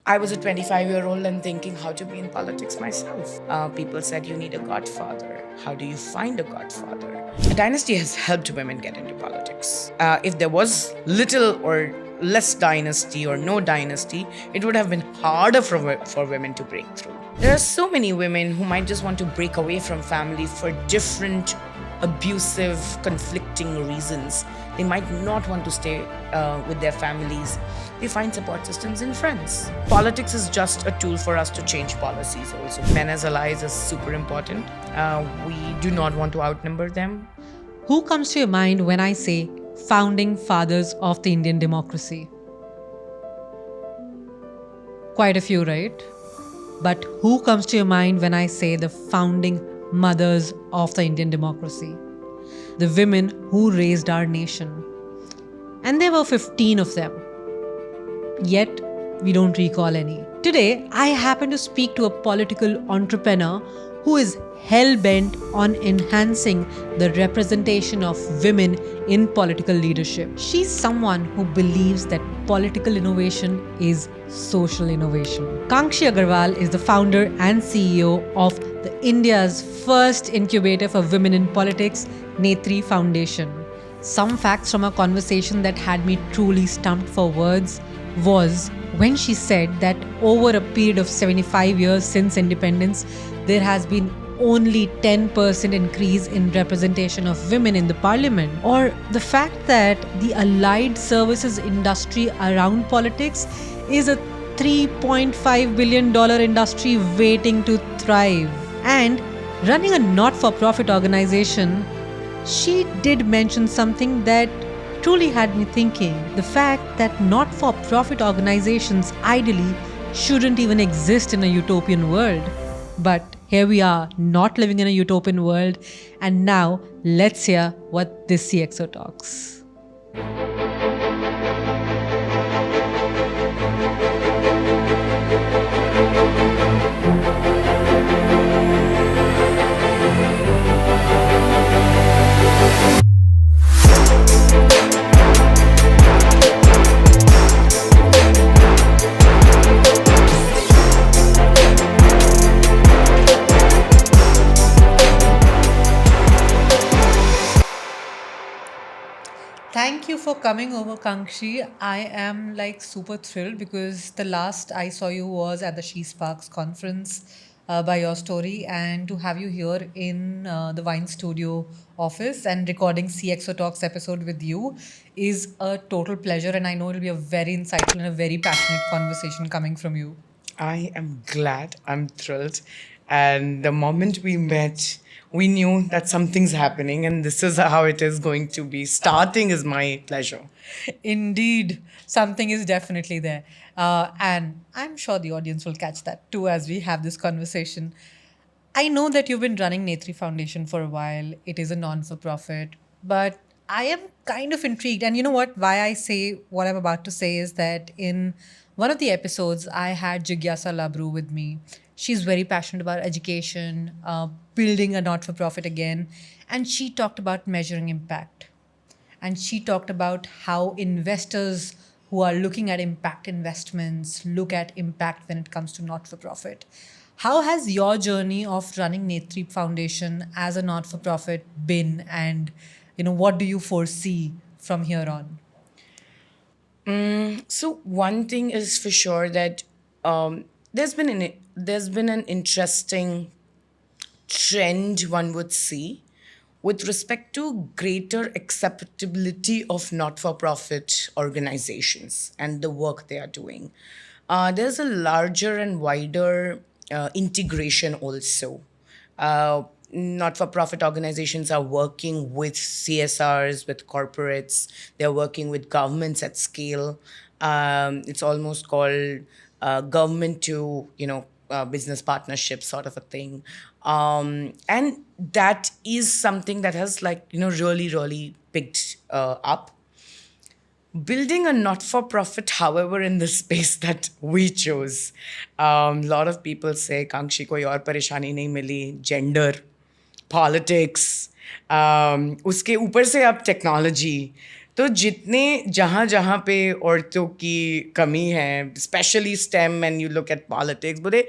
I was a 25-year-old and thinking how to be in politics myself. People said you need a godfather. How do you find a godfather? Dynasty has helped women get into politics. If there was little or less dynasty or no dynasty, it would have been harder for women to break through. There are so many women who might just want to break away from family for different abusive, conflicting reasons. They might not want to stay with their families. They find support systems in friends. Politics is just a tool for us to change policies also. Men as allies is super important. We do not want to outnumber them. Who comes to your mind when I say founding fathers of the Indian democracy? Quite a few, right? But who comes to your mind when I say the founding mothers of the Indian democracy? The women who raised our nation. And there were 15 of them. Yet, we don't recall any. Today, I happen to speak to a political entrepreneur who is hell-bent on enhancing the representation of women in political leadership. She's someone who believes that political innovation is social innovation. Kanksshi Agarwal is the founder and CEO of India's first incubator for women in politics, Netri Foundation. Some facts from a conversation that had me truly stumped for words was when she said that over a period of 75 years since independence, there has been only 10% increase in representation of women in the parliament. Or the fact that the allied services industry around politics is a $3.5 billion industry waiting to thrive. And running a not-for-profit organization, she did mention something that truly had me thinking. The fact that not-for-profit organizations ideally shouldn't even exist in a utopian world. But here we are, not living in a utopian world. And now, let's hear what this CXO talks. Thank you for coming over, Kanksshi. I am super thrilled because the last I saw you was at the She Sparks conference by your story, and to have you here in the Wine Studio office and recording CXO Talks episode with you is a total pleasure, and I know it'll be a very insightful and a very passionate conversation coming from you. I am glad, I'm thrilled. And the moment we met, we knew that something's happening and this is how it is going to be. Starting is my pleasure. Indeed, something is definitely there. And I'm sure the audience will catch that too as we have this conversation. I know that you've been running Netri Foundation for a while. It is a non-for-profit, but I am kind of intrigued. And you know what? Why I say what I'm about to say is that in one of the episodes, I had Jigyasa Labru with me. She's very passionate about education, building a not-for-profit again. And she talked about measuring impact. And she talked about how investors who are looking at impact investments look at impact when it comes to not-for-profit. How has your journey of running Netri Foundation as a not-for-profit been, and what do you foresee from here on? So one thing is for sure that there's been an interesting trend one would see with respect to greater acceptability of not-for-profit organizations and the work they are doing. There's a larger and wider integration also. Not-for-profit organizations are working with CSRs, with corporates. They're working with governments at scale. It's almost called government to, business partnership sort of a thing. And that is something that has really, really picked up. Building a not-for-profit, however, in the space that we chose, a lot of people say, Kanksshi, koi aur pareshani nahi mili, gender, politics, उसके ऊपर से अब technology. तो जितने जहाँ जहाँ पे औरतों की कमी है, specially stem and you look at politics, बोले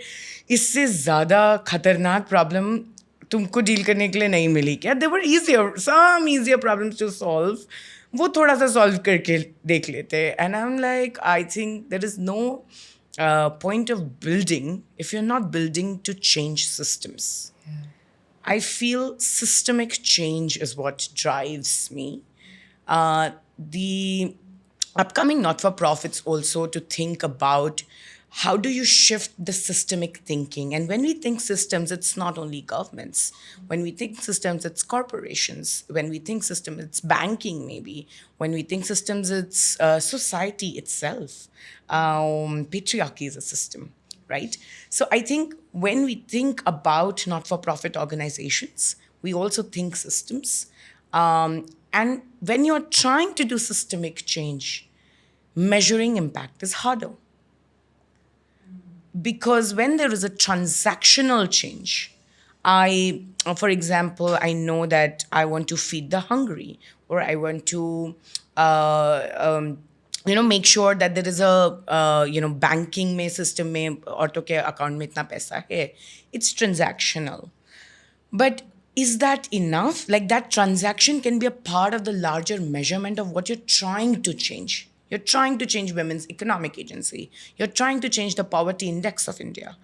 इससे ज़्यादा खतरनाक प्रॉब्लम तुमको डील करने के लिए नहीं मिली क्या? There were easier, some easier problems to solve, वो थोड़ा सा सॉल्व करके देख लेते. And I am like, I think there is no point of building if you're not building to change systems. I feel systemic change is what drives me. The upcoming not for profits also to think about how do you shift the systemic thinking. And when we think systems, it's not only governments. When we think systems, it's corporations. When we think systems, it's banking, maybe. When we think systems, it's society itself. Patriarchy is a system, right? So I think when we think about not for profit organizations, we also think systems. And when you're trying to do systemic change, measuring impact is harder. Because when there is a transactional change, for example, I know that I want to feed the hungry, or I want to, make sure that there is a, banking mein system mein auto ke account mein itna paisa hai. It's transactional. But is that enough? Like that transaction can be a part of the larger measurement of what you're trying to change. You're trying to change women's economic agency. You're trying to change the poverty index of India,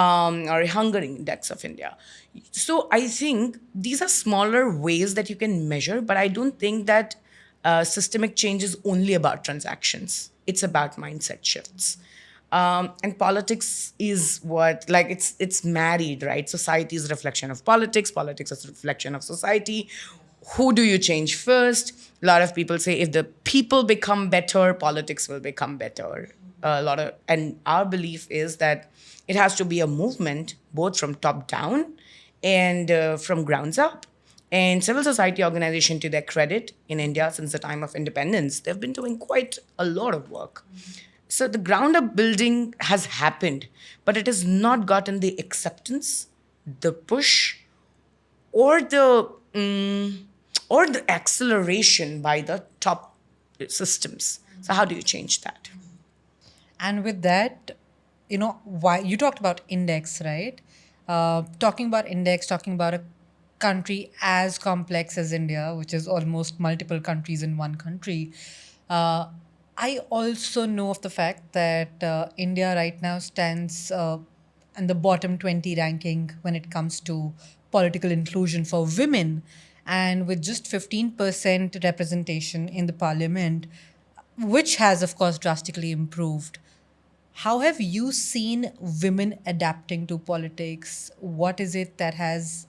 or hunger index of India. So I think these are smaller ways that you can measure, but I don't think that systemic change is only about transactions. It's about mindset shifts. And politics is what, like, it's married, right? Society is a reflection of politics. Politics is a reflection of society. Who do you change first? A lot of people say if the people become better, politics will become better. And our belief is that it has to be a movement, both from top down and from grounds up. And civil society organization, to their credit, in India since the time of independence, they've been doing quite a lot of work. So the ground up building has happened, but it has not gotten the acceptance, the push, or the acceleration by the top systems. So how do you change that? And with that, why you talked about index, right? Talking about index, talking about a country as complex as India, which is almost multiple countries in one country. I also know of the fact that India right now stands in the bottom 20 ranking when it comes to political inclusion for women. And with just 15% representation in the parliament, which has, of course, drastically improved. How have you seen women adapting to politics? What is it that has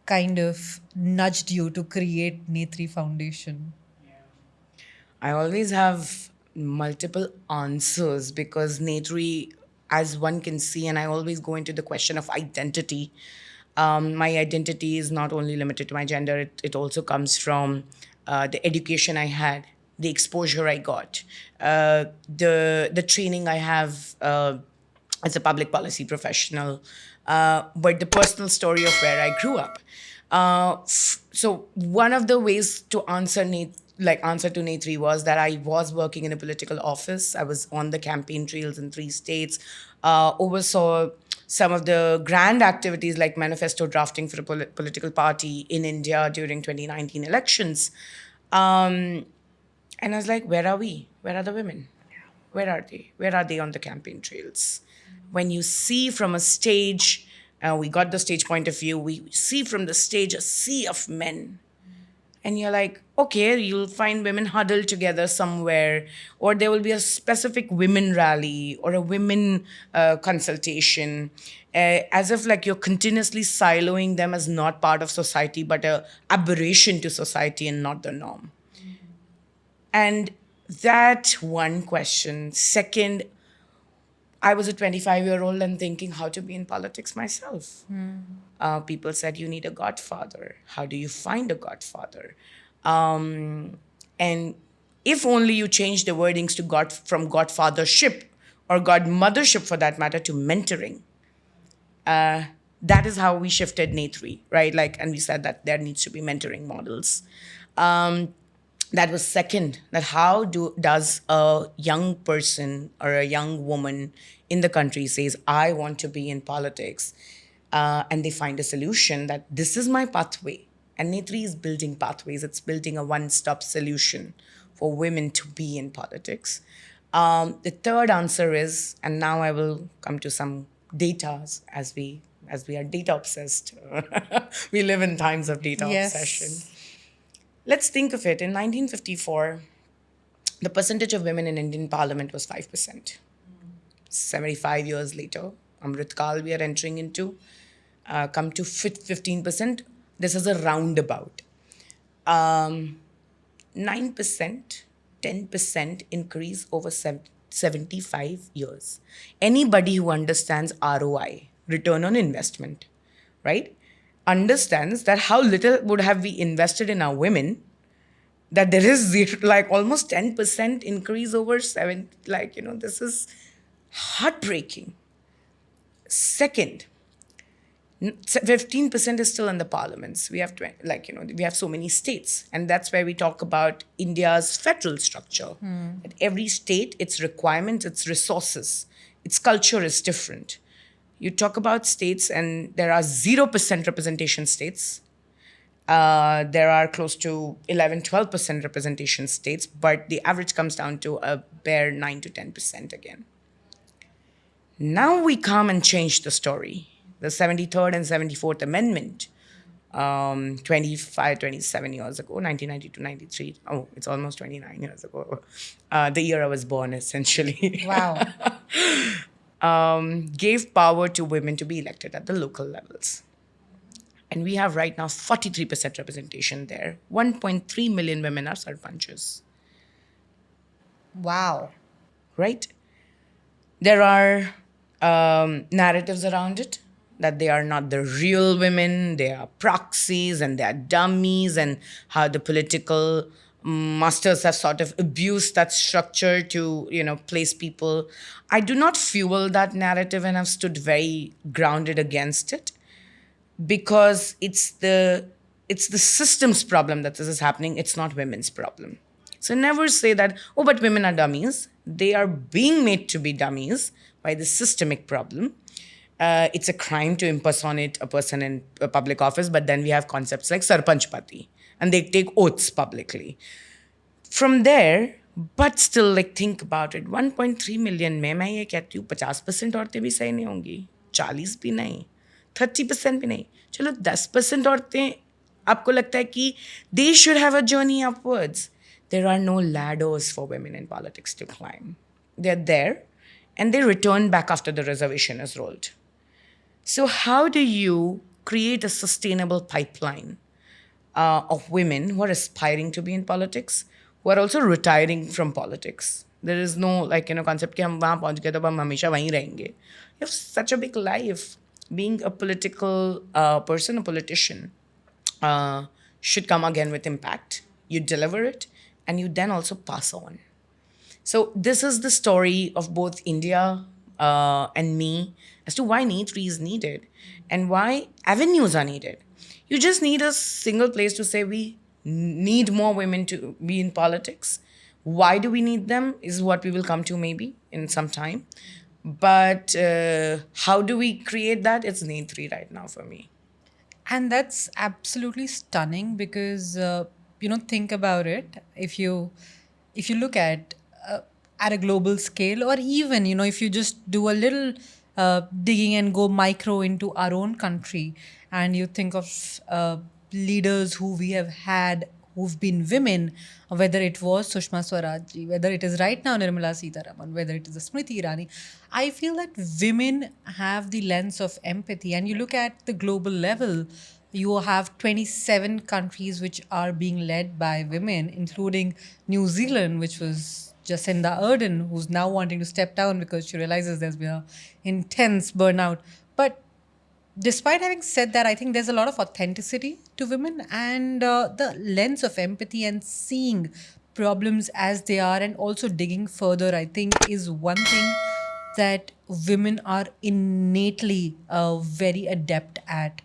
kind of nudged you to create Netri Foundation? I always have multiple answers because Netri, as one can see, and I always go into the question of identity. My identity is not only limited to my gender, it also comes from the education I had, the exposure I got, the training I have as a public policy professional, but the personal story of where I grew up. So one of the ways to answer to Netri was that I was working in a political office. I was on the campaign trails in 3 states, oversaw some of the grand activities like manifesto drafting for a political party in India during 2019 elections. And I was like, where are we? Where are the women? Where are they? Where are they on the campaign trails? When you see from a stage, we got the stage point of view, we see from the stage a sea of men. And you're like, okay, you'll find women huddled together somewhere, or there will be a specific women rally or a women consultation, as if like you're continuously siloing them as not part of society, but a aberration to society and not the norm. And that one question. Second, I was a 25-year-old and thinking how to be in politics myself. People said you need a godfather. How do you find a godfather? And if only you change the wordings to God, from godfathership or godmothership for that matter, to mentoring. That is how we shifted Netri, right? Like, and we said that there needs to be mentoring models. That was second, that how does a young person or a young woman in the country says, I want to be in politics, and they find a solution that this is my pathway. And Netri is building pathways. It's building a one-stop solution for women to be in politics. The third answer is, and now I will come to some data, as we are data obsessed. We live in times of data obsession. Yes. Let's think of it. In 1954, the percentage of women in Indian parliament was 5%. 75 years later, Amrit Kal we are entering into, come to 15%. This is a roundabout. 9%, 10% increase over 75 years. Anybody who understands ROI, return on investment, right, understands that how little would have we invested in our women, that there is like almost 10% increase over seven, like, this is heartbreaking. Second, 15% is still in the parliaments. We have we have so many states, and that's where we talk about India's federal structure. At every state, its requirements, its resources, its culture is different. You talk about states, and there are 0% representation states. There are close to 11-12% representation states, but the average comes down to a bare 9 to 10% again. Now we come and change the story. The 73rd and 74th Amendment, 25, 27 years ago, 1992, 93. Oh, it's almost 29 years ago. The year I was born, essentially. Wow. Gave power to women to be elected at the local levels. And we have right now 43% representation there. 1.3 million women are sarpanchas. Wow. Right? There are narratives around it that they are not the real women, they are proxies and they are dummies, and how the political masters have sort of abused that structure to, place people. I do not fuel that narrative, and I've stood very grounded against it, because it's the system's problem that this is happening. It's not women's problem. So never say that, oh, but women are dummies. They are being made to be dummies by the systemic problem. It's a crime to impersonate a person in a public office, but then we have concepts like sarpanchpati, and they take oaths publicly. From there, but still, think about it. 1.3 million में मैं ये कहती हूँ 50% औरतें भी सही नहीं होंगी, 40 भी नहीं, 30% भी नहीं, चलो 10% औरतें आपको लगता है कि they should have a journey upwards. There are no ladders for women in politics to climb. They're there, and they return back after the reservation is rolled. So how do you create a sustainable pipeline of women who are aspiring to be in politics, who are also retiring from politics? There is no concept कि हम वहाँ पहुँच गए तो हम हमेशा वहीं रहेंगे. You have such a big life. Being a political person, a politician, should come again with impact. You deliver it, and you then also pass on. So this is the story of both India and me as to why Netri is needed and why avenues are needed. You just need a single place to say we need more women to be in politics. Why do we need them is what we will come to maybe in some time. But how do we create that? It's Netri right now for me. And that's absolutely stunning because think about it. If you look at a global scale, or even if you just do a little digging and go micro into our own country, and you think of leaders who we have had who've been women, whether it was Sushma Swaraj, whether it is right now Nirmala Sitharaman, whether it is Smriti Irani, I feel that women have the lens of empathy. And you look at the global level, you have 27 countries which are being led by women, including New Zealand, which was Jacinda Ardern, who's now wanting to step down because she realizes there's been an intense burnout. But despite having said that, I think there's a lot of authenticity to women, and the lens of empathy and seeing problems as they are and also digging further, I think, is one thing that women are innately very adept at.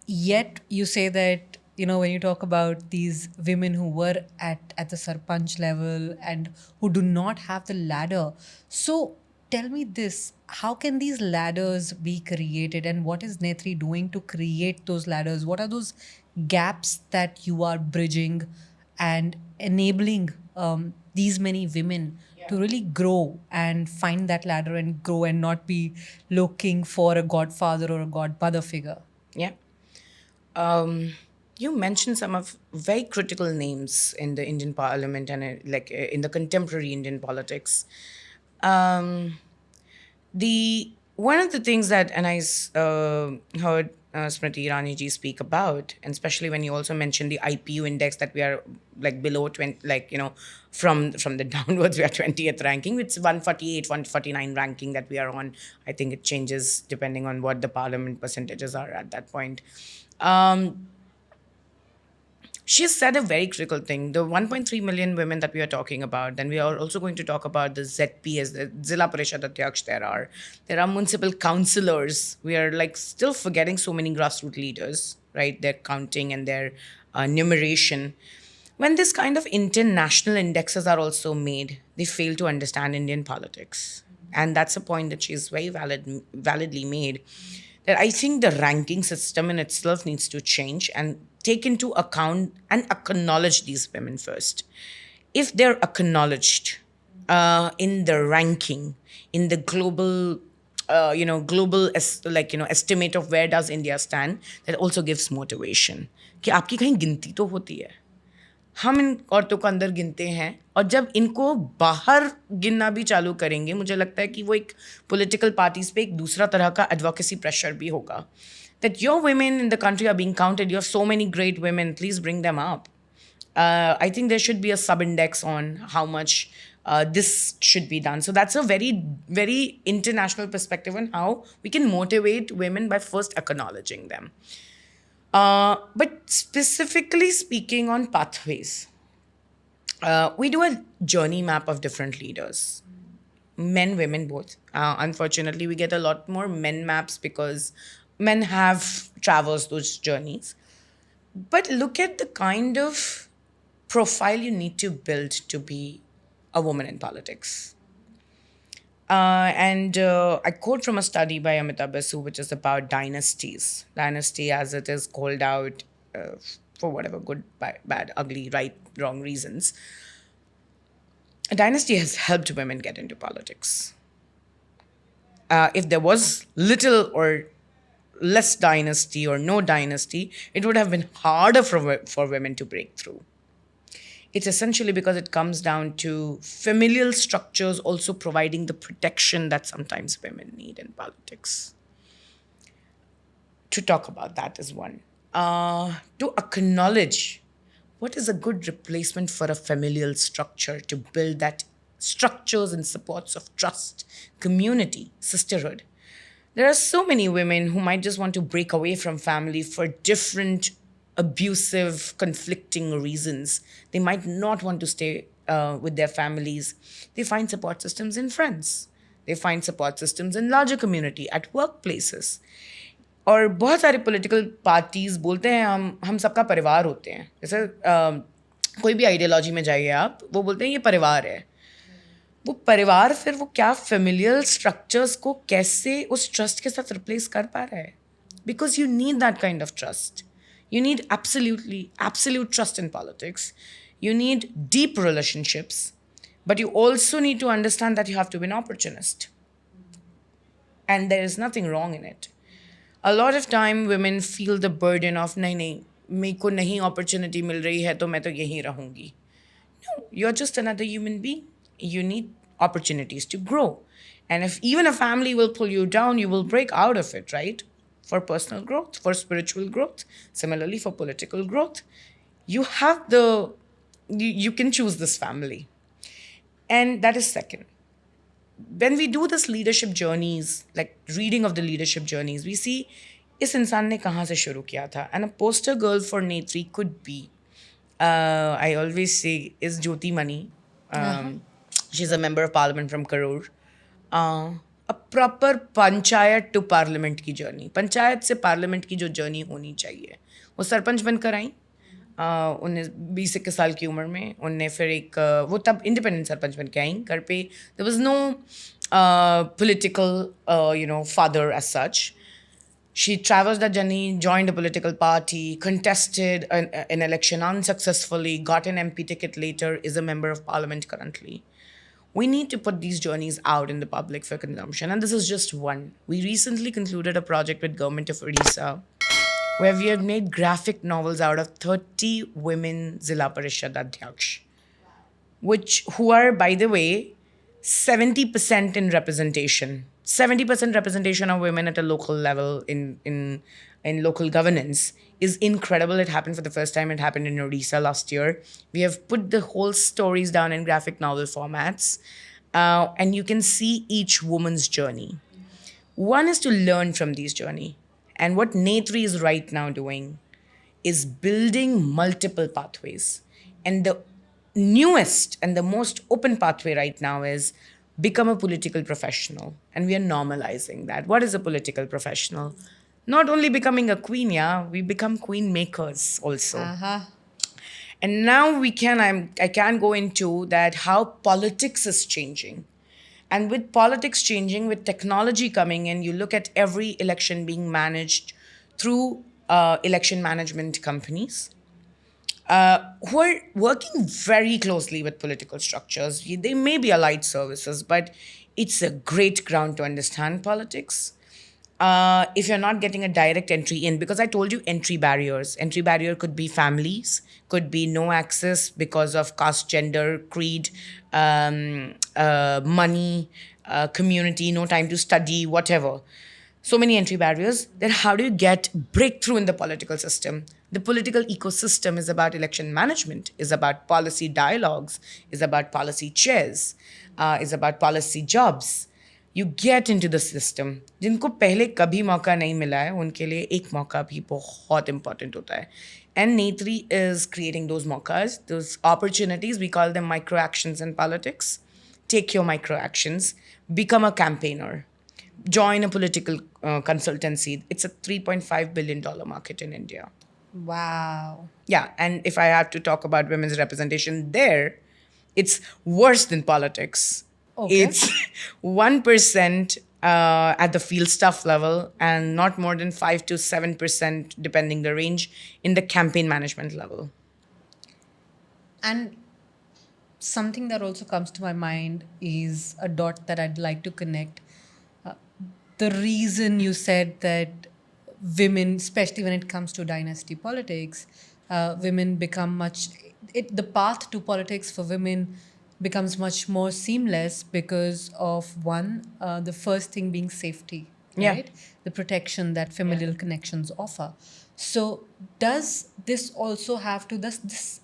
Yet you say that when you talk about these women who were at the sarpanch level and who do not have the ladder. So tell me this, how can these ladders be created, and what is Netri doing to create those ladders? What are those gaps that you are bridging and enabling these many women to really grow and find that ladder and grow and not be looking for a godfather or a godmother figure? Yeah. You mentioned some of very critical names in the Indian Parliament and in the contemporary Indian politics. Um, the one of the things that and heard Smriti Irani ji speak about, and especially when you also mentioned the IPU index that we are like below 20, from the downwards we are 20th ranking. It's 148, 149 ranking that we are on. I think it changes depending on what the parliament percentages are at that point. Um, she said a very critical thing. The 1.3 million women that we are talking about, then we are also going to talk about the ZPs, the Zilla Parishad Adyaksh There are municipal councillors. We are like still forgetting so many grassroots leaders, right? Their counting and their numeration. When this kind of international indexes are also made, they fail to understand Indian politics. And that's a point that she's validly made. That I think the ranking system in itself needs to change and take into account and acknowledge these women first. If they're acknowledged in the ranking, in the global estimate of where does India stand, that also gives motivation. कि आपकी कहीं गिनती तो होती है. हम इन औरतों को अंदर गिनते हैं और जब इनको बाहर गिनना भी चालू करेंगे, मुझे लगता है कि वो एक पॉलिटिकल पार्टीज पे एक दूसरा तरह का एडवोकेसी प्रेशर भी होगा. That your women in the country are being counted. You have so many great women. Please bring them up. I think there should be a sub-index on how much this should be done. So that's a very, very international perspective on how we can motivate women by first acknowledging them. But specifically speaking on pathways, we do a journey map of different leaders, men, women, both. Unfortunately, we get a lot more men maps because men have traversed those journeys. But look at the kind of profile you need to build to be a woman in politics. And I quote from a study by Amitabh Basu, which is about dynasties. Dynasty, as it is called out for whatever good, bad, ugly, right, wrong reasons. A dynasty has helped women get into politics. If there was little or less dynasty or no dynasty, it would have been harder for women to break through. It's essentially because it comes down to familial structures also providing the protection that sometimes women need in politics. To talk about that is one. To acknowledge what is a good replacement for a familial structure to build that structures and supports of trust, community, sisterhood. There are so many women who might just want to break away from family for different abusive, conflicting reasons. They might not want to stay with their families. They find support systems in friends. They find support systems in larger community, at workplaces. और बहुत सारे political parties बोलते हैं हम सबका परिवार होते हैं. जैसे कोई भी आइडियोलॉजी में जाइए आप, वो बोलते हैं ये परिवार है. वो परिवार फिर वो क्या फेमिलियल स्ट्रक्चर्स को कैसे उस ट्रस्ट के साथ रिप्लेस कर पा रहा है? Because you need that kind of trust. You need absolute trust in politics. You need deep relationships, but you also need to understand that you have to be an opportunist. And there is nothing wrong in it. A lot of time women feel the burden of नहीं मेरे को नहीं opportunity मिल रही है तो मैं तो यहीं रहूँगी. No, you're just another human being. You need opportunities to grow. And if even a family will pull you down, you will break out of it, right? For personal growth, for spiritual growth, similarly for political growth. You have you can choose this family. And that is second. When we do this leadership journeys, like reading of the leadership journeys, we see इस इंसान ने कहाँ से शुरू किया था. And a poster girl for Netri could be, I always say, is Jyoti Mani. She's a member of parliament from Karur. A proper panchayat to parliament की journey, panchayat से पार्लियामेंट की जो जर्नी होनी चाहिए, वो सरपंच बनकर आई, 19-21 की उम्र में उनने फिर एक वो तब इंडिपेंडेंट सरपंच बन के आई घर पे. There was no political father as such. She traversed the journey, joined a political party, contested an election unsuccessfully, got an MP ticket later, is a member of parliament currently. We need to put these journeys out in the public for consumption, and this is just one. We recently concluded a project with government of Odisha where we have made graphic novels out of 30 women Zilla Parishad Adhyaksh, which who are, by the way, 70% in representation. 70% representation of women at a local level in local governance is incredible. It happened for the first time. It happened in Odisha last year. We have put the whole stories down in graphic novel formats, and you can see each woman's journey. One is to learn from these journey. And what Netri is right now doing is building multiple pathways. And the newest and the most open pathway right now is become a political professional. And we are normalizing that. What is a political professional? Not only becoming a queen, yeah, we become queen makers also. And now I can go into that how politics is changing. And with politics changing, with technology coming in, you look at every election being managed through election management companies who are working very closely with political structures. They may be allied services, but it's a great ground to understand politics. If you're not getting a direct entry in, because I told you entry barriers. Entry barrier could be families, could be no access because of caste, gender, creed, money, community, no time to study, whatever. So many entry barriers. Then how do you get breakthrough in the political system? The political ecosystem is about election management, is about policy dialogues, is about policy chairs, is about policy jobs. You get into the system. जिनको पहले कभी मौका नहीं मिला है उनके लिए एक मौका भी बहुत important होता है. And Netri is creating those maukas, those opportunities. We call them micro actions in politics. Take your micro actions. Become a campaigner. Join a political consultancy. It's a $3.5 billion market in India. Wow. Yeah, and if I have to talk about women's representation there, it's worse than politics. Okay. It's 1% at the field staff level and not more than 5 to 7%, depending the range, in the campaign management level. And something that also comes to my mind is a dot that I'd like to connect. The reason you said that women, especially when it comes to dynasty politics, women become the path to politics for women becomes much more seamless because of one, the first thing being safety, Yeah. right? The protection that familial connections offer. So does this also have to, this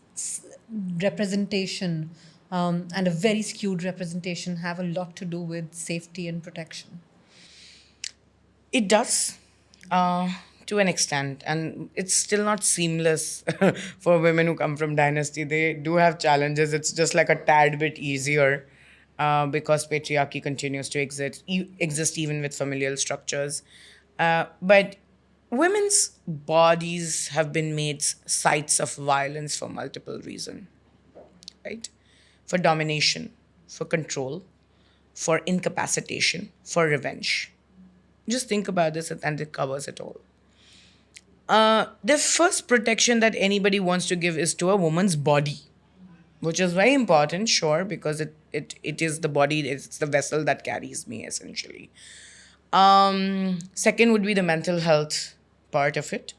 representation and a very skewed representation have a lot to do with safety and protection? It does, to an extent, and it's still not seamless for women who come from dynasty. They do have challenges. It's just like a tad bit easier because patriarchy continues to exist even with familial structures. But women's bodies have been made sites of violence for multiple reasons, right? For domination, for control, for incapacitation, for revenge. Just think about this and it covers it all. The first protection that anybody wants to give is to a woman's body, which is very important, sure, because it is the body, it's the vessel that carries me essentially. Second would be the mental health part of it.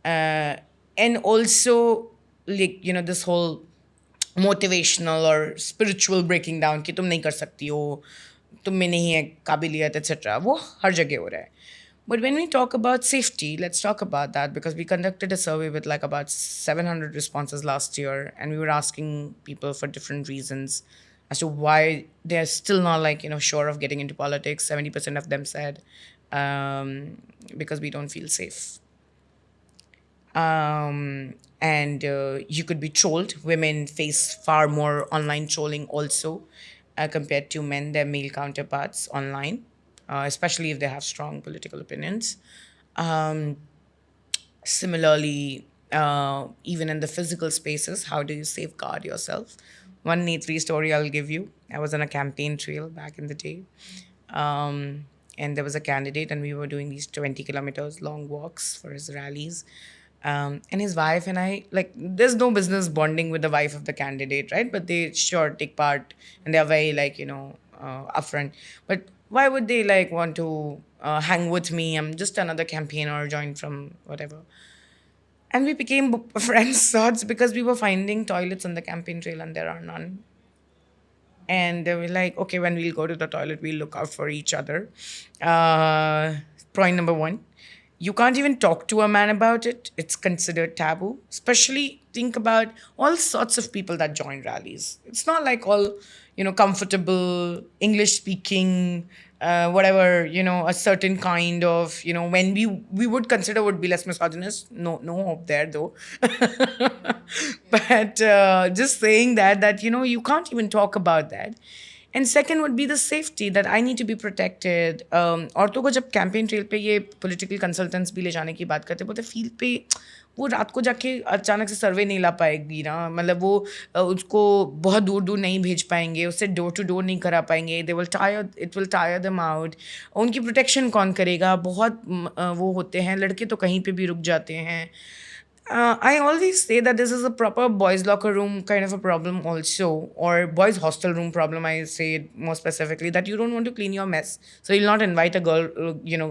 And also, like, this whole motivational or spiritual breaking down कि तुम नहीं कर सकती हो, तुम में नहीं है काबिलियत, etc. वो हर जगह हो रहा है. But when we talk about safety, let's talk about that, because we conducted a survey with like about 700 responses last year, and we were asking people for different reasons as to why they're still not sure of getting into politics. 70% of them said because we don't feel safe. And you could be trolled. Women face far more online trolling also compared to men, their male counterparts online, especially if they have strong political opinions. Similarly, even in the physical spaces. How do you safeguard yourself? One Netri story I'll give you. I was on a campaign trail back in the day. And there was a candidate, and we were doing these 20 kilometers long walks for his rallies. And his wife and I, like, there's no business bonding with the wife of the candidate, right? But they sure take part, and they're very, like, upfront. But why would they, like, want to hang with me? I'm just another campaigner joined from whatever. And we became friends sorts because we were finding toilets on the campaign trail and there are none. And they were like, okay, when we'll go to the toilet, we'll look out for each other. Uh, Point number one, you can't even talk to a man about it. It's considered taboo. Especially think about all sorts of people that join rallies. It's not like all, comfortable, English speaking, whatever, a certain kind of, when we would consider would be less misogynist. No hope there though. But just saying that, you can't even talk about that. And second would be the safety, that I need to be protected. औरतों को जब campaign trail पे ये political consultants भी ले जाने की बात करते हैं, बोलते फील्ड पे वो रात को जाके अचानक से सर्वे नहीं ला पाएगी ना, मतलब वो उसको बहुत दूर दूर नहीं भेज पाएंगे, उससे डोर टू डोर नहीं करा पाएंगे, it will tyre them out. उनकी प्रोटेक्शन कौन करेगा? बहुत वो होते हैं लड़के तो कहीं पे भी रुक जाते हैं. I always say that this is a proper boys' locker room kind of a problem also, or boys' hostel room problem. I say it more specifically, that you don't want to clean your mess. So you'll not invite a girl,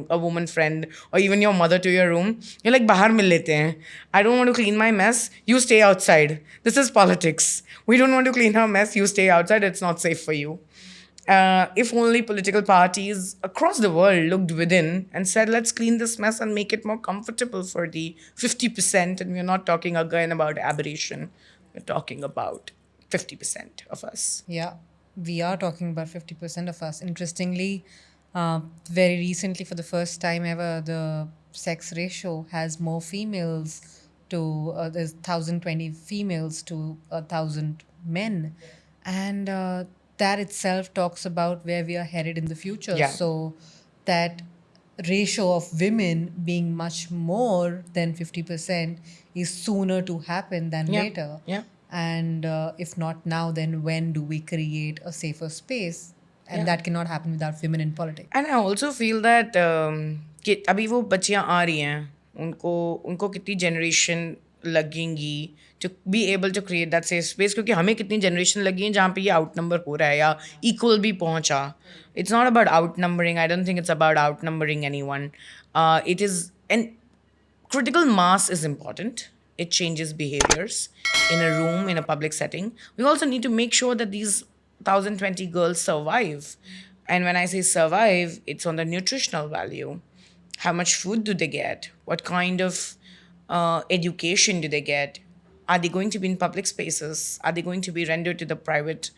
a woman friend, or even your mother to your room. You're like, bahar mil lete hain. I don't want to clean my mess. You stay outside. This is politics. We don't want to clean our mess. You stay outside. It's not safe for you. If only political parties across the world looked within and said, let's clean this mess and make it more comfortable for the 50%. And we're not talking again about aberration. We're talking about 50% of us. Yeah, we are talking about 50% of us. Interestingly, very recently, for the first time ever, the sex ratio has more females to, there's 1,020 females to 1,000 men. And that itself talks about where we are headed in the future. Yeah. So that ratio of women being much more than 50% is sooner to happen than Yeah. later. Yeah. And if not now, then when do we create a safer space? And Yeah. that cannot happen without women in politics. And I also feel that कि अभी वो बच्चियाँ आ रही हैं, उनको कितनी generation लगेंगी to be able to create that safe space, क्योंकि हमें कितनी जनरेशन लगी हैं जहाँ पे ये आउटनंबर हो रहा है या इक्वल भी पहुँचा. It's not about outnumbering. I don't think it's about outnumbering anyone. It is, and critical mass is important. It changes behaviors in a room, in a public setting. We also need to make sure that these 1,020 girls survive. And when I say survive, it's on the nutritional value. How much food do they get? What kind of education do they get? Are they going to be in public spaces? Are they going to be rendered to the private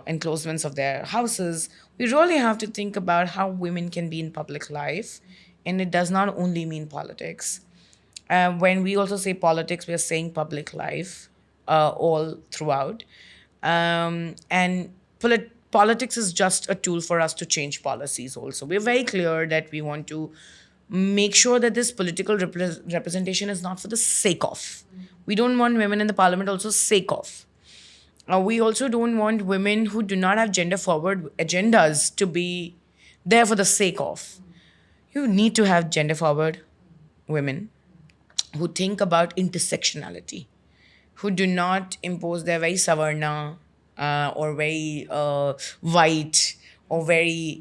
enclosements of their houses? We really have to think about how women can be in public life. And it does not only mean politics. When we also say politics, we are saying public life all throughout. And politics is just a tool for us to change policies also. We're very clear that we want to make sure that this political representation is not for the sake of. We don't want women in the parliament also sake of. We also don't want women who do not have gender forward agendas to be there for the sake of. You need to have gender forward women who think about intersectionality, who do not impose their very savarna or very white or very,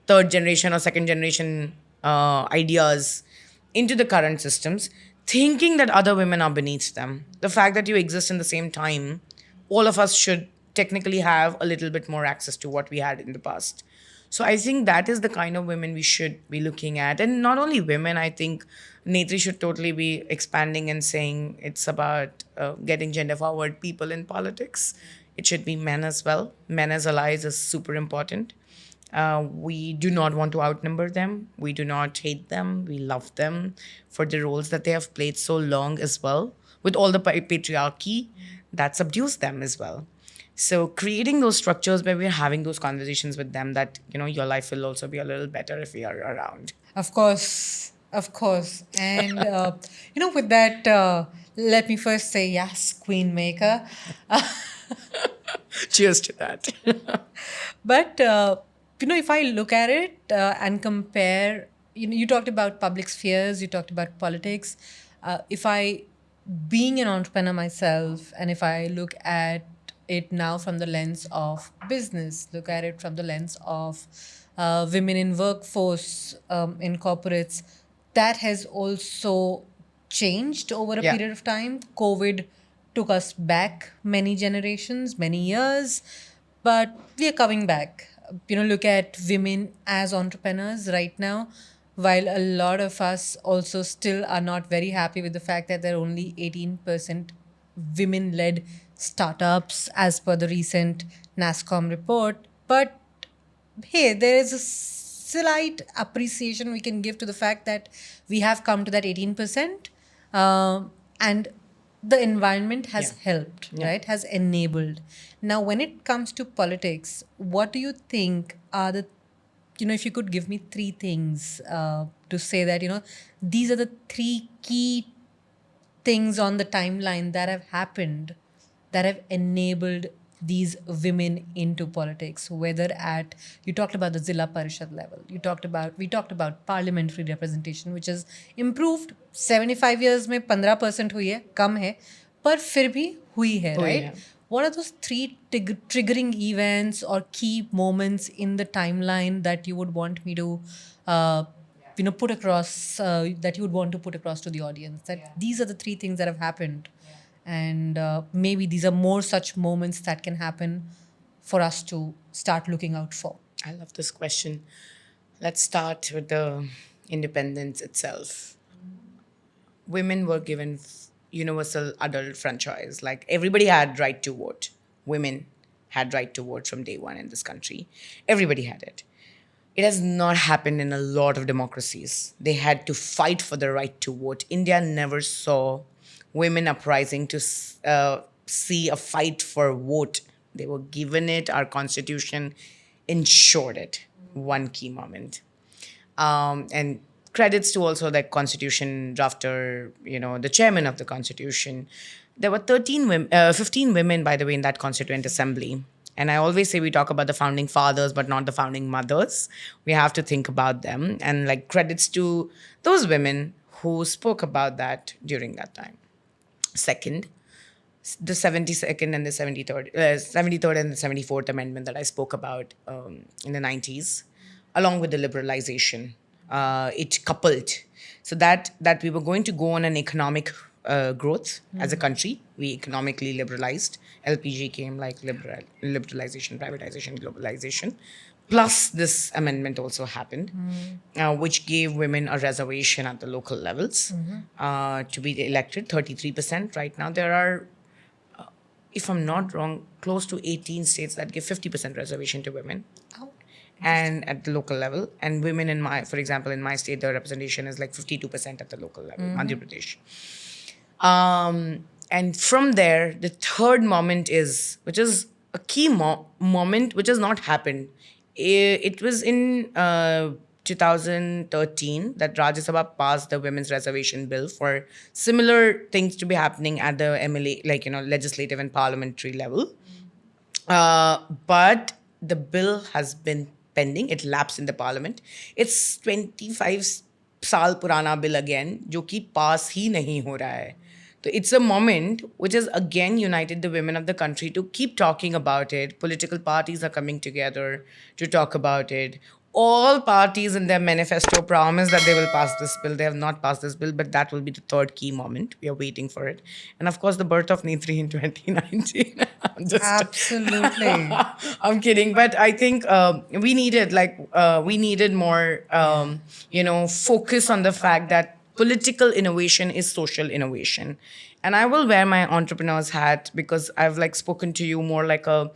third generation or second generation ideas into the current systems, thinking that other women are beneath them. The fact that you exist in the same time, all of us should technically have a little bit more access to what we had in the past. So I think that is the kind of women we should be looking at. And not only women, I think Netri should totally be expanding and saying it's about getting gender forward people in politics. It should be men as well. Men as allies is super important. We do not want to outnumber them. We do not hate them. We love them for the roles that they have played so long as well, with all the patriarchy that subdues them as well. So creating those structures where we're having those conversations with them, that, your life will also be a little better if we are around. Of course, Of course. And, with that, let me first say yes, Queen Maker. Cheers to that. But, if I look at it and compare, you talked about public spheres, you talked about politics. If I, being an entrepreneur myself, and if I look at it now from the lens of business, look at it from the lens of women in workforce, in corporates, that has also changed over a Yeah. period of time. COVID took us back many generations, many years, but we are coming back. Look at women as entrepreneurs right now. While a lot of us also still are not very happy with the fact that there are only 18% women led startups as per the recent NASCOM report. But hey, there is a slight appreciation we can give to the fact that we have come to that 18%, and the environment has Yeah. helped, Yeah. right? Has enabled. Now, when it comes to politics, what do you think are the, if you could give me three things to say that, these are the three key things on the timeline that have happened that have enabled these women into politics, whether at, you talked about the Zilla Parishad level, we talked about parliamentary representation, which has improved 75 years में 15% हुई है, कम है, पर फिर भी हुई है, हुई right? है. What are those three triggering events or key moments in the timeline that you would want me to put across, that you would want to put across to the audience, that these are the three things that have happened, and maybe these are more such moments that can happen for us to start looking out for. I love this question. Let's start with the independence itself. Women were given universal adult franchise. Like everybody had right to vote. Women had right to vote from day one in this country. Everybody had it. It has not happened in a lot of democracies. They had to fight for the right to vote. India never saw women uprising to see a fight for vote. They were given it. Our constitution ensured it. One key moment. And credits to also the constitution drafter, the chairman of the constitution. There were 15 women, by the way, in that constituent assembly. And I always say we talk about the founding fathers, but not the founding mothers. We have to think about them. And like credits to those women who spoke about that during that time. Second, the 72nd and the 73rd and the 74th Amendment that I spoke about in the 90s, along with the liberalization, it coupled. So that we were going to go on an economic growth as a country. We economically liberalized. LPG came like liberalization, privatization, globalization. Plus, this amendment also happened, which gave women a reservation at the local levels to be elected, 33%. Right now, there are, if I'm not wrong, close to 18 states that give 50% reservation to women. And at the local level, and women for example, in my state, the representation is like 52% at the local level, Madhya Pradesh. And from there, the third moment which is a key moment, which has not happened. It was in 2013 that Rajya Sabha passed the Women's Reservation Bill for similar things to be happening at the MLA, legislative and parliamentary level. But the bill has been pending. It lapsed in the parliament. It's 25 साल पुराना bill again, जो कि pass ही नहीं हो रहा है. So it's a moment which has again united the women of the country to keep talking about it. Political parties are coming together to talk about it. All parties in their manifesto promise that they will pass this bill. They have not passed this bill, but that will be the third key moment. We are waiting for it. And of course, the birth of Netri in 2019. Absolutely. I'm kidding, but I think we needed more, focus on the fact that political innovation is social innovation. And I will wear my entrepreneur's hat because I've spoken to you more like a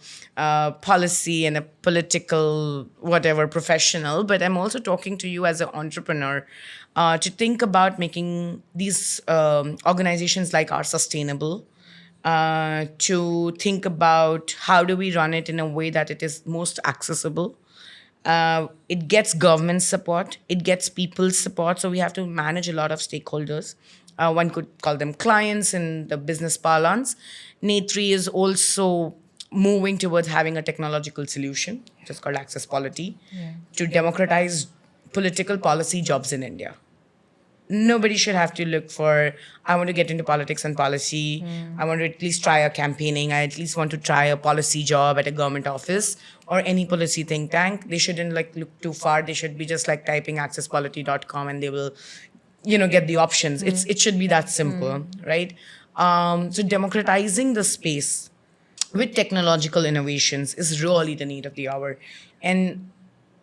policy and a political whatever professional, but I'm also talking to you as an entrepreneur to think about making these organizations like ours sustainable, to think about how do we run it in a way that it is most accessible, It gets government support, it gets people's support. So we have to manage a lot of stakeholders. One could call them clients in the business parlance. Netri is also moving towards having a technological solution, which is called Access Polity, to democratize political policy jobs in India. Nobody should have to look for, I want to get into politics and policy. I want to at least try a campaigning. I at least want to try a policy job at a government office or any policy think tank. They shouldn't like look too far. They should be just like typing accesspolity.com and they will, get the options. It should be that simple, right? So democratizing the space with technological innovations is really the need of the hour. And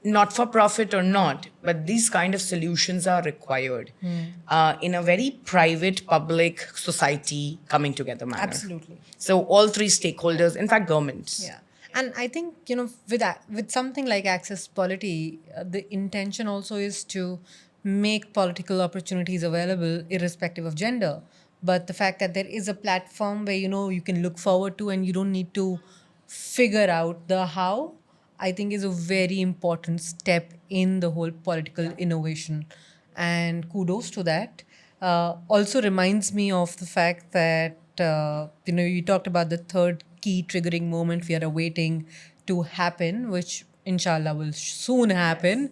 not for profit or not, but these kind of solutions are required in a very private, public society coming together manner. Absolutely. So all three stakeholders, in fact, governments. Yeah. And I think, with something like access polity, the intention also is to make political opportunities available irrespective of gender. But the fact that there is a platform where, you can look forward to and you don't need to figure out the how, I think is a very important step in the whole political innovation. And kudos to that. Also reminds me of the fact that, you talked about the third key triggering moment we are awaiting to happen, which inshallah will soon happen.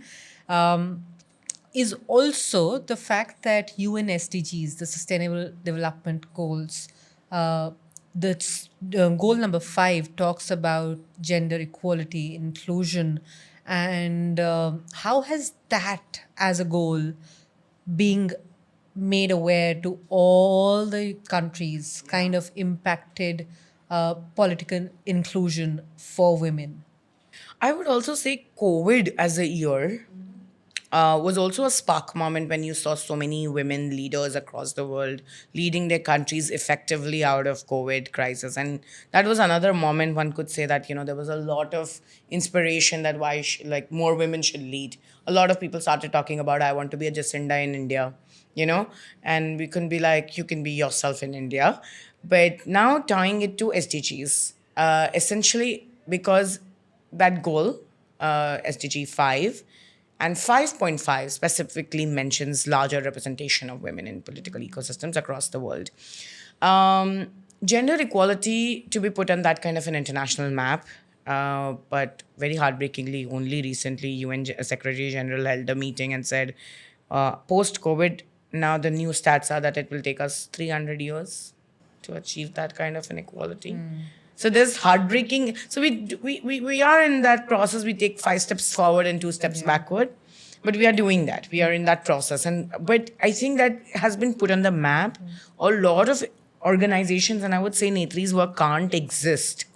Is also the fact that UN SDGs, the Sustainable Development Goals, goal number 5 talks about gender equality, inclusion, and how has that as a goal being made aware to all the countries kind of impacted political inclusion for women? I would also say COVID as a year was also a spark moment when you saw so many women leaders across the world leading their countries effectively out of COVID crisis. And that was another moment one could say that, there was a lot of inspiration that why like more women should lead. A lot of people started talking about, I want to be a Jacinda in India, and we can be like, you can be yourself in India. But now tying it to SDGs, essentially because that goal, SDG 5, and 5.5 specifically mentions larger representation of women in political ecosystems across the world. Gender equality to be put on that kind of an international map, but very heartbreakingly, only recently, UN Secretary General held a meeting and said, post COVID, now the new stats are that it will take us 300 years to achieve that kind of inequality. So there's heartbreaking. So we are in that process. We take 5 steps forward and 2 steps backward, but we are doing that. We are in that process, but I think that has been put on the map. A lot of organizations, and I would say Netri's work can't exist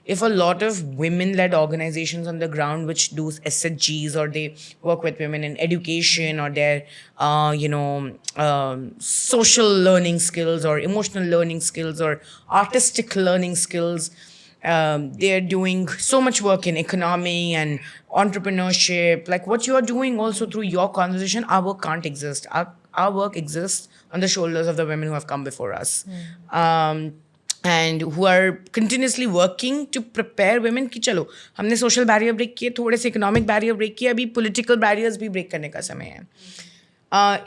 if a lot of women-led organizations on the ground which do SHGs or they work with women in education or their social learning skills or emotional learning skills or artistic learning skills. They're doing so much work in economy and entrepreneurship. Like what you are doing also through your conversation, our work can't exist. Our work exists on the shoulders of the women who have come before us. And who are continuously working to prepare women कि चलो हमने social barrier break किए, थोड़े से economic barrier break किए, अभी political barriers भी break करने का समय है.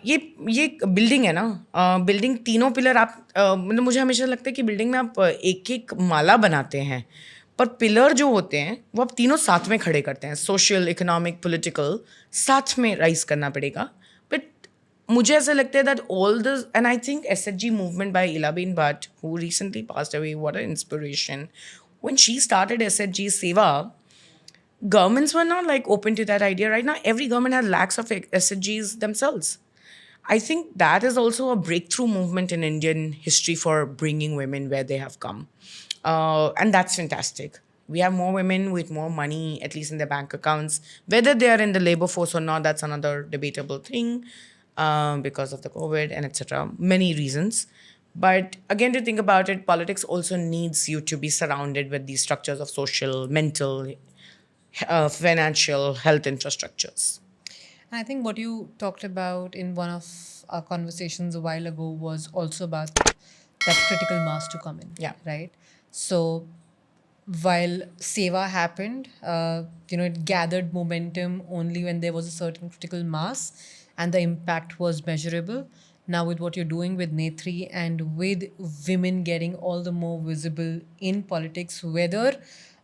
ये बिल्डिंग है ना, बिल्डिंग तीनों पिलर आप मतलब मुझे हमेशा लगता है कि बिल्डिंग में आप एक एक माला बनाते हैं, पर पिलर जो होते हैं वो आप तीनों साथ में खड़े करते हैं. सोशल, इकोनॉमिक, पॉलिटिकल साथ में राइज करना पड़ेगा. बट मुझे ऐसा लगता है that all this, and I think SHG movement by Ilabin Bhatt, who recently passed away, what an inspiration. When she started SHG Seva, governments were not like open to that idea. Right now, every government has lakhs of SHGs themselves. I think that is also a breakthrough movement in Indian history for bringing women where they have come. And that's fantastic. We have more women with more money, at least in their bank accounts. Whether they are in the labor force or not, that's another debatable thing because of the COVID and etc. Many reasons. But again, to think about it, politics also needs you to be surrounded with these structures of social, mental, financial, health infrastructures. I think what you talked about in one of our conversations a while ago was also about that critical mass to come in. Yeah. Right. So while Seva happened, it gathered momentum only when there was a certain critical mass and the impact was measurable. Now, with what you're doing with Netri and with women getting all the more visible in politics, whether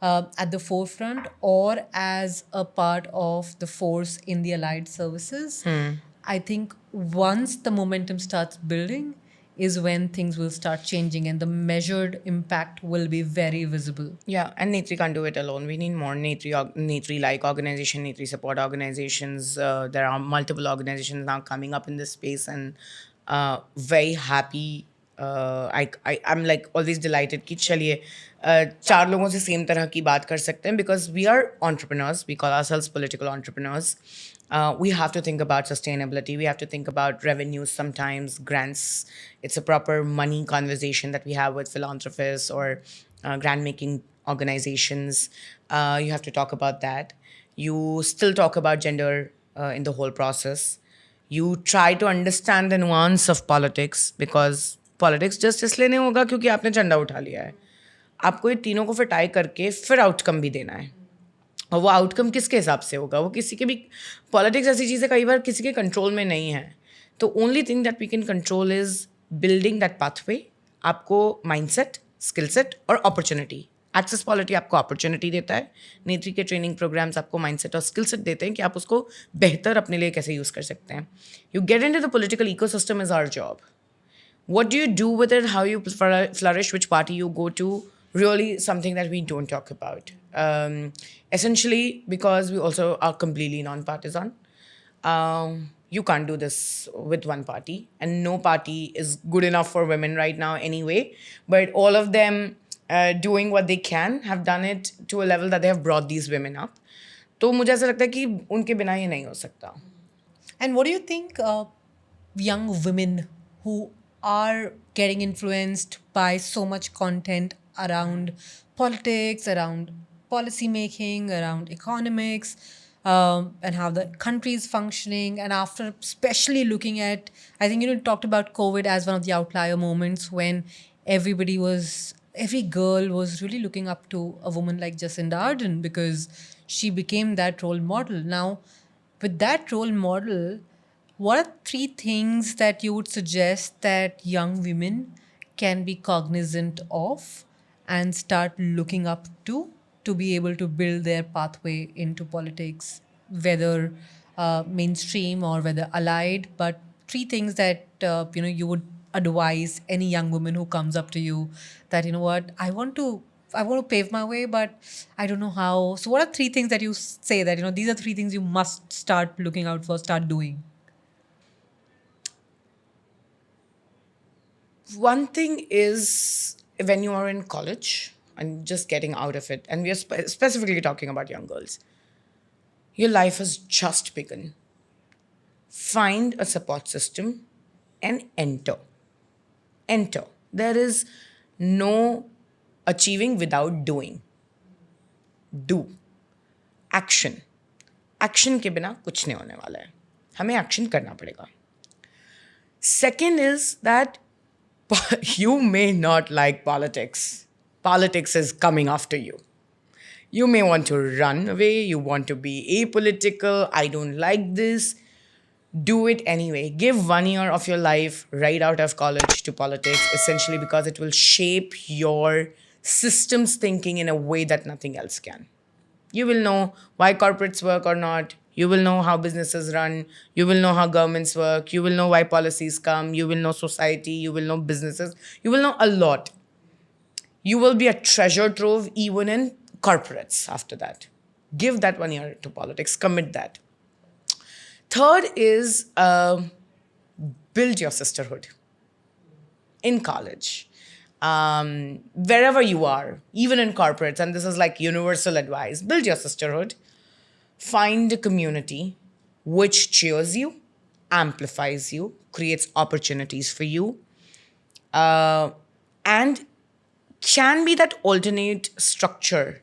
at the forefront or as a part of the force in the allied services, I think once the momentum starts building, is when things will start changing and the measured impact will be very visible. Yeah, and Netri can't do it alone. We need more Netri-like organization, Netri support organizations. There are multiple organizations now coming up in this space, and very happy. I'm like always delighted कि चलिए चार लोगों से same तरह की बात कर सकते हैं because we are entrepreneurs. We call ourselves political entrepreneurs. We have to think about sustainability. We have to think about revenues sometimes, grants. It's a proper money conversation that we have with philanthropists or grant making organizations. You have to talk about that. You still talk about gender in the whole process. You try to understand the nuance of politics because politics just इसलिए नहीं होगा क्योंकि आपने झंडा उठा लिया है. आपको ये तीनों को फिर टाई करके फिर आउटकम भी देना है. और वो आउटकम किसके हिसाब से होगा, वो किसी के भी. पॉलिटिक्स ऐसी चीज़ है कई बार किसी के कंट्रोल में नहीं है. तो only thing that we can control is building that pathway. आपको माइंडसेट, स्किल सेट और अपॉर्चुनिटी. एक्सेस पॉलिटी आपको अपॉर्चुनिटी देता है. नेत्री के ट्रेनिंग प्रोग्राम्स आपको माइंडसेट और स्किल सेट देते हैं कि आप उसको बेहतर अपने लिए कैसे यूज़ कर सकते हैं. You get into the political ecosystem is our job. What do you do with it? How you flourish? Which party you go to? Really, something that we don't talk about. Essentially, because we also are completely non-partisan. You can't do this with one party, and no party is good enough for women right now anyway. But all of them doing what they can have done it to a level that they have brought these women up. तो मुझे ऐसा लगता है कि उनके बिना ये नहीं हो सकता. And what do you think young women who are getting influenced by so much content around politics, around policy making, around economics, and how the country is functioning, and after especially looking at, I think you talked about COVID as one of the outlier moments when every girl was really looking up to a woman like Jacinda Ardern because she became that role model. Now, with that role model, what are three things that you would suggest that young women can be cognizant of and start looking up to be able to build their pathway into politics, whether mainstream or whether allied? But three things that you would advise any young woman who comes up to you that, what, I want to pave my way, but I don't know how. So what are three things that you say that, these are three things you must start looking out for, start doing? One thing is when you are in college and just getting out of it, and we are specifically talking about young girls, your life has just begun. Find a support system and enter. Enter. There is no achieving without doing. Do. Action. Action के बिना कुछ नहीं होने वाला है. हमें action करना पड़ेगा. Second is that you may not like politics. Politics is coming after you. You may want to run away. You want to be apolitical. I don't like this. Do it anyway. Give 1 year of your life right out of college to politics, essentially because it will shape your systems thinking in a way that nothing else can. You will know why corporates work or not. You will know how businesses run. You will know how governments work. You will know why policies come. You will know society. You will know businesses. You will know a lot. You will be a treasure trove even in corporates after that. Give that 1 year to politics. Commit that. Third is build your sisterhood in college. Wherever you are, even in corporates, and this is like universal advice, build your sisterhood. Find a community which cheers you, amplifies you, creates opportunities for you, and can be that alternate structure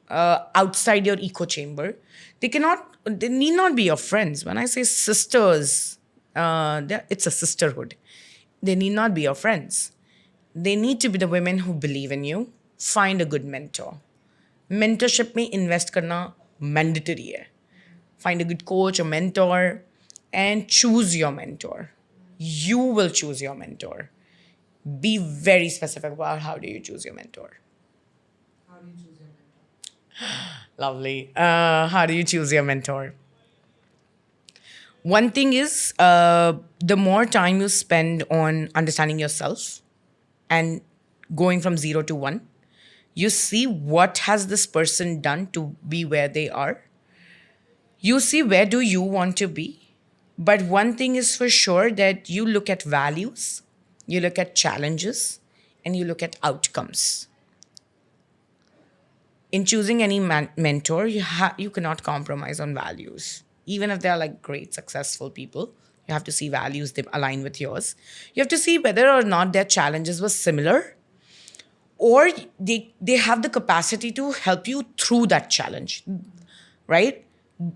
outside your echo chamber. They need not be your friends. When I say sisters, it's a sisterhood. They need not be your friends. They need to be the women who believe in you. Find a good mentor. Mentorship में invest करना mandatory है. Find a good coach, a mentor, and choose your mentor. You will choose your mentor. Be very specific about how do you choose your mentor. Lovely. How do you choose your mentor? One thing is, the more time you spend on understanding yourself and going from 0 to 1, you see what has this person done to be where they are. You see where do you want to be. But one thing is for sure, that you look at values, you look at challenges, and you look at outcomes. In choosing any mentor, you cannot compromise on values. Even if they are like great, successful people, you have to see values that align with yours. You have to see whether or not their challenges were similar, or they have the capacity to help you through that challenge, right?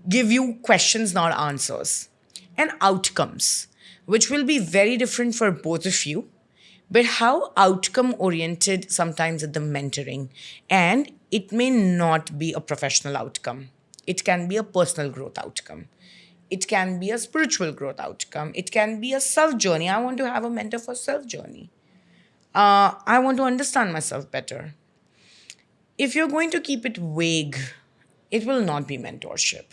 Give you questions, not answers. And outcomes, which will be very different for both of you, but how outcome oriented sometimes at the mentoring. And it may not be a professional outcome, it can be a personal growth outcome. It can be a spiritual growth outcome. It can be a self journey. I want to have a mentor for self journey. I want to understand myself better. If you're going to keep it vague, it will not be mentorship.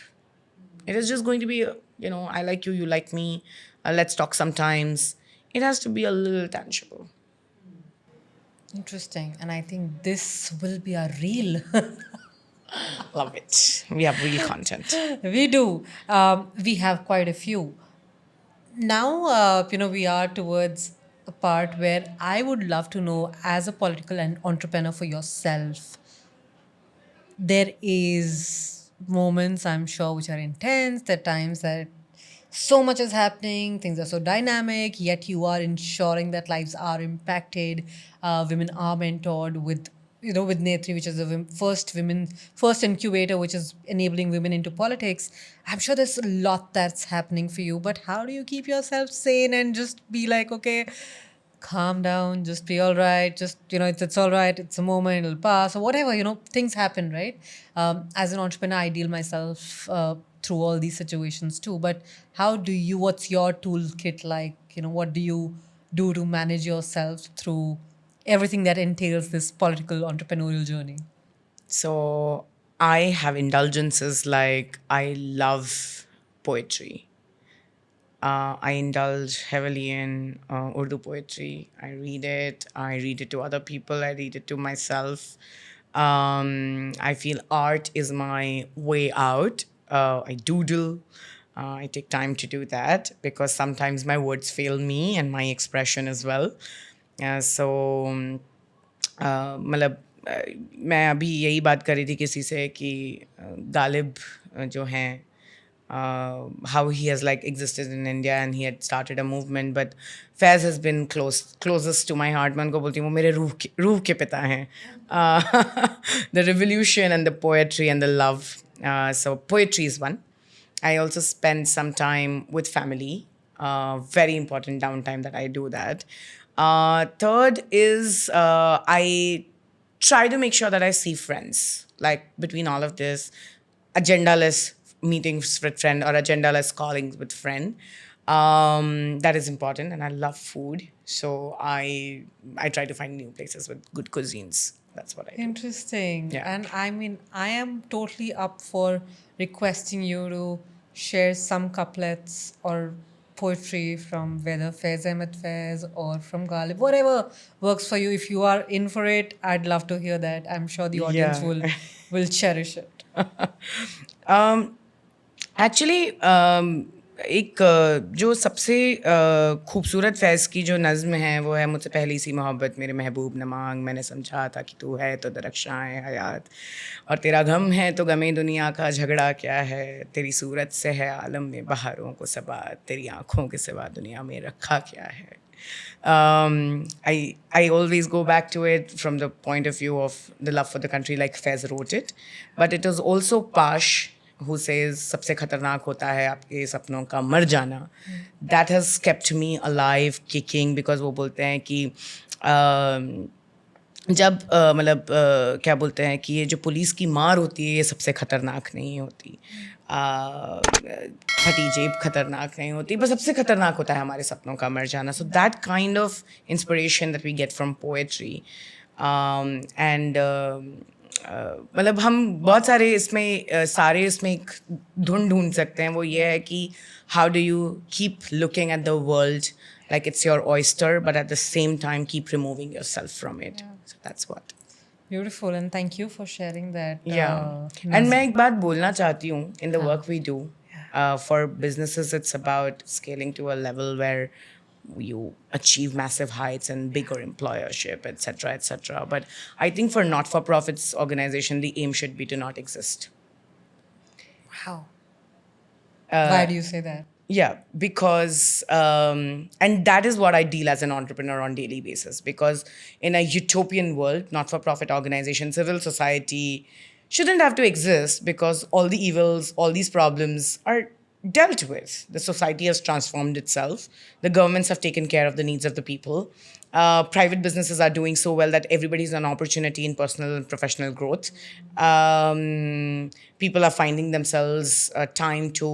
It is just going to be, I like you, you like me, let's talk sometimes. It has to be a little tangible. Interesting. And I think this will be a reel. Love it. We have real content. We do. We have quite a few. Now, we are towards a part where I would love to know, as a political and entrepreneur for yourself, there is moments, I'm sure, which are intense. There are times that so much is happening, things are so dynamic, yet you are ensuring that lives are impacted. Women are mentored with, with Netri, which is the first incubator, which is enabling women into politics. I'm sure there's a lot that's happening for you, but how do you keep yourself sane and just be like, okay, calm down, just be all right, just, it's all right, it's a moment, it'll pass, or whatever, things happen, right? As an entrepreneur, I deal myself through all these situations too, but what's your toolkit like? What do you do to manage yourself through everything that entails this political entrepreneurial journey? So I have indulgences, like I love poetry. I indulge heavily in Urdu poetry. I read it to other people, I read it to myself. I feel art is my way out. I doodle. I take time to do that because sometimes my words fail me and my expression as well. So मतलब मैं अभी यही बात कर रही थी किसी से कि गालिब जो हैं, how he has like existed in India and he had started a movement, but Faiz has been closest to my heart. मैं उनको बोलती हूँ वो मेरे रूह के पिता हैं. The revolution and the poetry and the love. So poetry is one. I also spend some time with family. Very important downtime that I do that. Third is I try to make sure that I see friends. Like between all of this, agendaless meetings with friend or agendaless callings with friend. That is important, and I love food, so I try to find new places with good cuisines. That's what I do. Interesting. Yeah. And I mean, I am totally up for requesting you to share some couplets or poetry from whether Faiz Ahmed Faiz or from Ghalib, whatever works for you. If you are in for it, I'd love to hear that. I'm sure the audience Yeah. will cherish it. Actually एक जो सबसे खूबसूरत फैज़ की जो नज़्म है वो है मुझसे पहली सी मोहब्बत मेरे महबूब न मांग, मैंने समझा था कि तू है तो दरख्शाएँ हयात, और तेरा गम है तो गमे दुनिया का झगड़ा क्या है, तेरी सूरत से है आलम में बहारों को सबात, तेरी आँखों के सिवा दुनिया में रखा क्या है. I always go back to it from the point of view of the love for the country, like Faiz wrote it, but it was also Pash who says सबसे खतरनाक होता है आपके सपनों का मर जाना. That has kept me alive, kicking, because वो बोलते हैं कि जब मतलब क्या बोलते हैं कि ये जो पुलिस की मार होती है ये सबसे खतरनाक नहीं होती, फटी जेब खतरनाक नहीं होती, बस सबसे खतरनाक होता है हमारे सपनों का मर जाना. So that kind of inspiration that we get from poetry. And मतलब हम बहुत सारे इसमें सारे इसमें एक धुन ढूंढ सकते हैं. वो ये है कि how do you keep looking at the world like it's your oyster, but at the same time keep removing yourself from it. So that's what. Beautiful, and thank you for sharing that. Yeah. And मैं एक बात बोलना चाहती हूँ, in the work we do, for businesses it's about scaling to a level where you achieve massive heights and bigger employership, etc., etc. But I think for not-for-profits organization, the aim should be to not exist. Wow. Why do you say that? Yeah, because and that is what I deal as an entrepreneur on daily basis. Because in a utopian world, not-for-profit organization, civil society shouldn't have to exist because all the evils, all these problems are dealt with. The society has transformed itself. The governments have taken care of the needs of the people. Private businesses are doing so well that everybody's an opportunity in personal and professional growth. People are finding themselves time to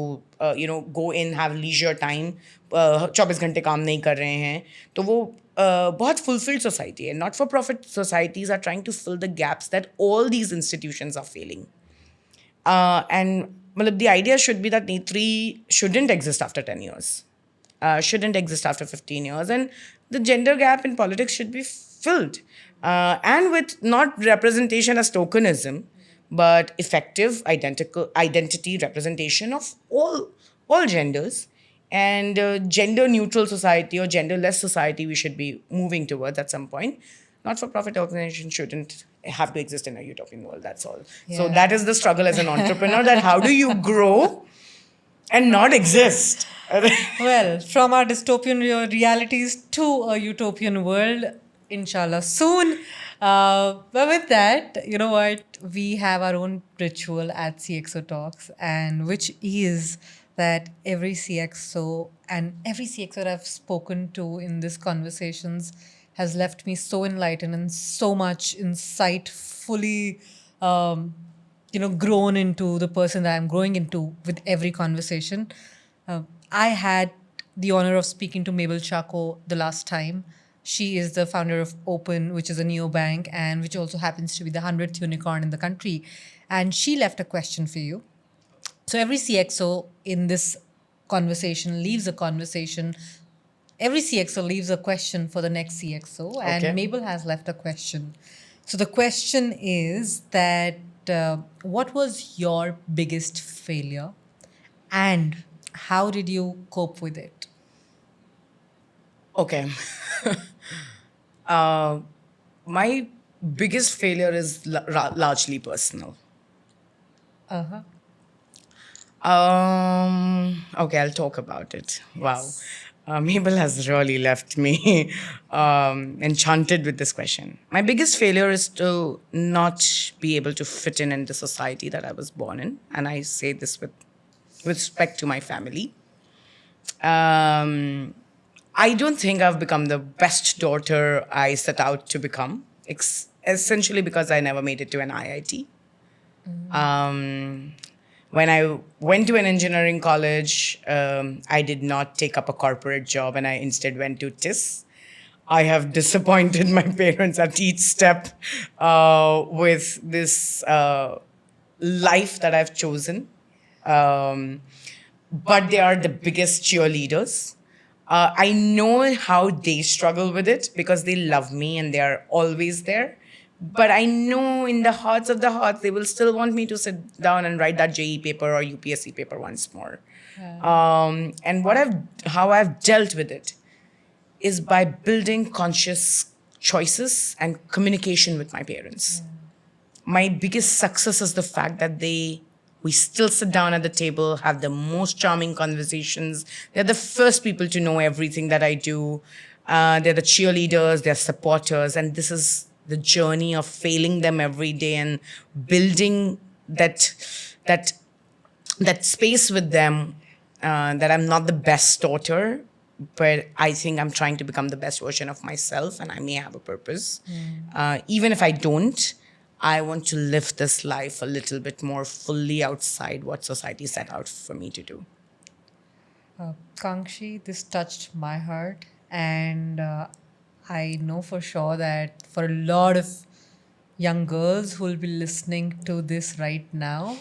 go in, have leisure time. 24 घंटे काम नहीं कर रहे हैं तो वो बहुत fulfilled society है. Not for profit societies are trying to fill the gaps that all these institutions are failing. And the idea should be that Netri shouldn't exist after 10 years, shouldn't exist after 15 years. And the gender gap in politics should be filled. And with not representation as tokenism, but effective identity representation of all genders. And gender neutral society or genderless society we should be moving towards at some point. Not-for-profit organization shouldn't have to exist in a utopian world, that's all. Yeah. So that is the struggle as an entrepreneur, that how do you grow and not exist? Well, from our dystopian realities to a utopian world, inshallah, soon. But with that, you know what? We have our own ritual at CXO Talks, and which is that every CXO and every CXO that I've spoken to in these conversations has left me so enlightened and so much insightfully, grown into the person that I'm growing into with every conversation. I had the honor of speaking to Mabel the last time. She is the founder of Open, which is a neobank and which also happens to be the 100th unicorn in the country. And she left a question for you. So every CXO in this conversation leaves a conversation. Every CXO leaves a question for the next CXO. And Okay. Mabel has left a question. So the question is that what was your biggest failure and how did you cope with it? Okay. My biggest failure is largely personal. Uh-huh. Okay, I'll talk about it. Wow. Mabel has really left me enchanted with this question. My biggest failure is to not be able to fit in the society that I was born in. And I say this with respect to my family. I don't think I've become the best daughter I set out to become, essentially because I never made it to an IIT. When I went to an engineering college, I did not take up a corporate job and I instead went to TIS. I have disappointed my parents at each step with this life that I've chosen. But they are the biggest cheerleaders. I know how they struggle with it because they love me and they are always there. But I know in the hearts of the hearts, they will still want me to sit down and write that JE paper or UPSC paper once more. And how I've dealt with it is by building conscious choices and communication with my parents. My biggest success is the fact that we still sit down at the table, have the most charming conversations. They're the first people to know everything that I do. They're the cheerleaders, they're supporters, and this is the journey of failing them every day and building that space with them, that I'm not the best daughter, but I think I'm trying to become the best version of myself, and I may have a purpose. Even if I don't, I want to live this life a little bit more fully outside what society set out for me to do. Kanksshi, this touched my heart, and I know for sure that for a lot of young girls who will be listening to this right now,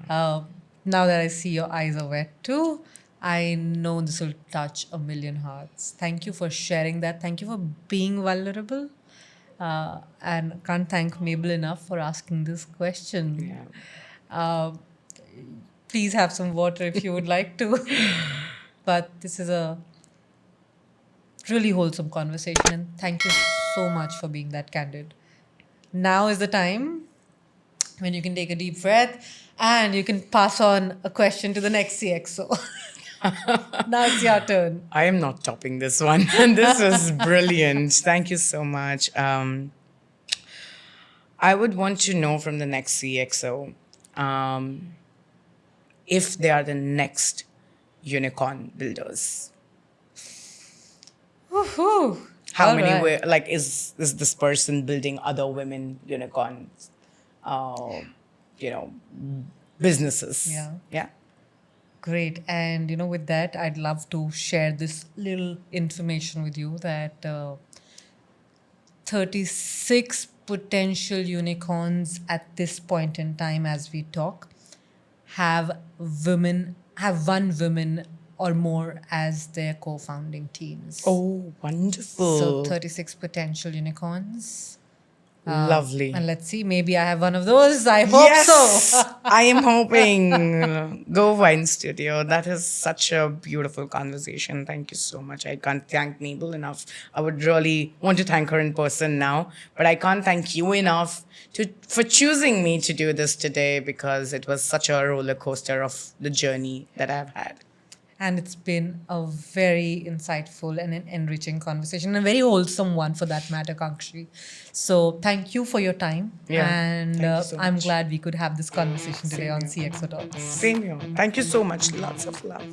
now that I see your eyes are wet too, I know this will touch a million hearts. Thank you for sharing that. Thank you for being vulnerable. And can't thank Mabel enough for asking this question. Uh, please have some water if you would like to. But this is a really wholesome conversation, and thank you so much for being that candid. Now is the time when you can take a deep breath and you can pass on a question to the next CXO. Now it's your turn. I am not topping this one. This is brilliant. Thank you so much. I would want to know from the next CXO if they are the next unicorn builders. Woohoo! How All many right. were like is this person building other women unicorns? You know, businesses. Yeah. Yeah. Great. And with that, I'd love to share this little information with you that 36 potential unicorns at this point in time as we talk have one women or more as their co-founding teams. Oh, wonderful. So 36 potential unicorns. Lovely. And let's see, maybe I have one of those. I hope Yes, so. I am hoping. Go Wine Studio. That is such a beautiful conversation. Thank you so much. I can't thank Mabel enough. I would really want to thank her in person now, but I can't thank you enough for choosing me to do this today, because it was such a roller coaster of the journey that I've had. And it's been a very insightful and an enriching conversation, and a very wholesome one for that matter, Kanksshi. So thank you for your time. Yeah, And thank you so I'm much. glad we could have this conversation today Same on here. CXO Talks. Same here. Thank you so much. Lots of love.